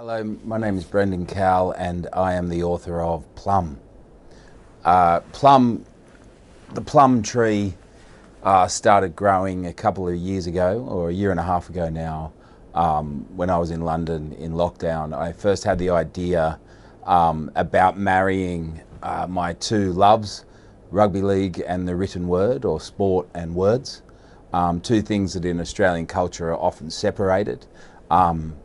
Hello, my name is Brendan Cowell and I am the author of Plum. The plum tree started growing a couple of years ago, or a year and a half ago now, when I was in London in lockdown. I first had the idea about marrying my two loves, rugby league and the written word, or sport and words. Two things that in Australian culture are often separated.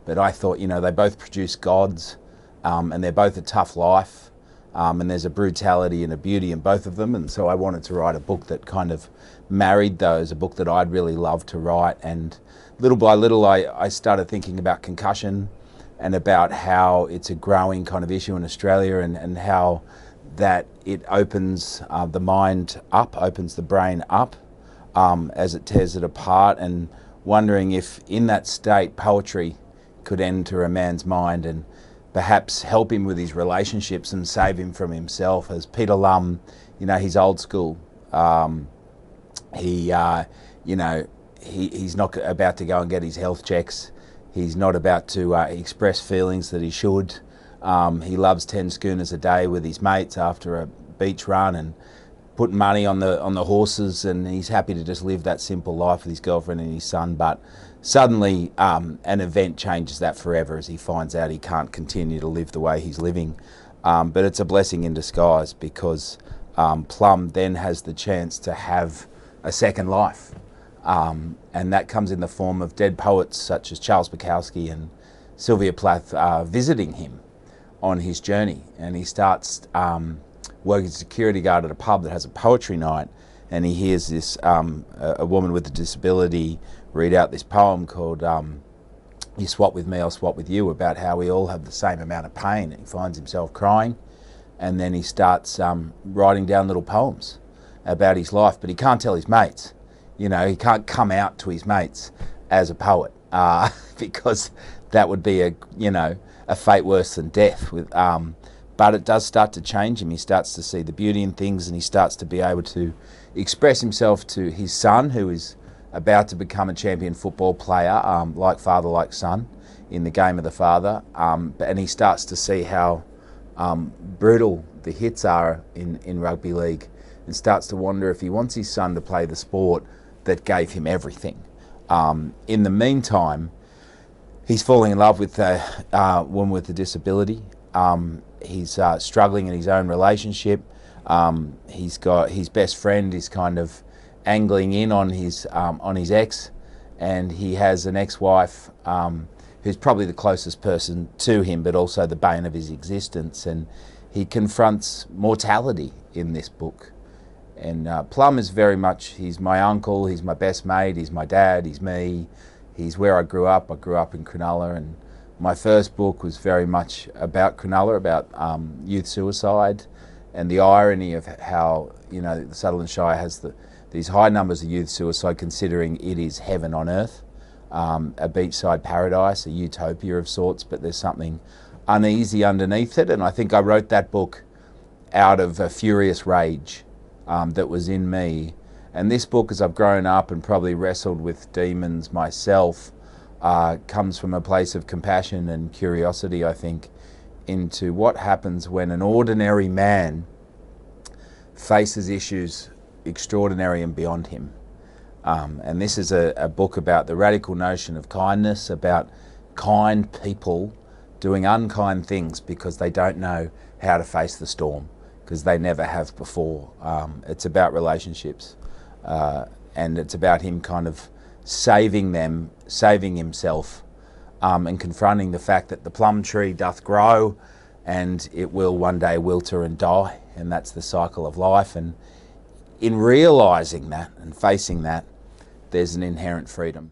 But I thought, they both produce gods, and they're both a tough life, and there's a brutality and a beauty in both of them. And so I wanted to write a book that kind of married those, a book that I'd really love to write. And little by little, I started thinking about concussion and about how it's a growing kind of issue in Australia, and how that it opens the mind up, opens the brain up, as it tears it apart, and wondering if in that state poetry could enter a man's mind and perhaps help him with his relationships and save him from himself. As Peter Plum, he's old school. He's not about to go and get his health checks. He's not about to express feelings that he should. He loves 10 schooners a day with his mates after a beach run, and putting money on the horses, and he's happy to just live that simple life with his girlfriend and his son. But suddenly an event changes that forever, as he finds out he can't continue to live the way he's living. But it's a blessing in disguise, because Plum then has the chance to have a second life, and that comes in the form of dead poets such as Charles Bukowski and Sylvia Plath visiting him on his journey. And he starts working as a security guard at a pub that has a poetry night, and he hears this a woman with a disability read out this poem called "You Swap With Me, I'll Swap With You," about how we all have the same amount of pain. And he finds himself crying, and then he starts writing down little poems about his life, but he can't tell his mates. He can't come out to his mates as a poet, because that would be a fate worse than death. But it does start to change him. He starts to see the beauty in things, and he starts to be able to express himself to his son, who is about to become a champion football player, like father, like son, in the game of the father. And he starts to see how brutal the hits are in rugby league, and starts to wonder if he wants his son to play the sport that gave him everything. In the meantime, he's falling in love with a woman with a disability. He's struggling in his own relationship. He's got his best friend is kind of angling in on his ex, and he has an ex-wife who's probably the closest person to him, but also the bane of his existence. And he confronts mortality in this book. And Plum is very much, he's my uncle, he's my best mate, he's my dad, he's me, he's where I grew up. I grew up in Cronulla, and my first book was very much about Cronulla, about youth suicide, and the irony of how the Sutherland Shire has these high numbers of youth suicide, considering it is heaven on earth, a beachside paradise, a utopia of sorts, but there's something uneasy underneath it. And I think I wrote that book out of a furious rage that was in me. And this book, as I've grown up and probably wrestled with demons myself, comes from a place of compassion and curiosity, I think, into what happens when an ordinary man faces issues extraordinary and beyond him. And this is a book about the radical notion of kindness, about kind people doing unkind things because they don't know how to face the storm, because they never have before. It's about relationships, and it's about him kind of saving them, saving himself, and confronting the fact that the plum tree doth grow, and it will one day wilter and die, and that's the cycle of life. And in realising that and facing that, there's an inherent freedom.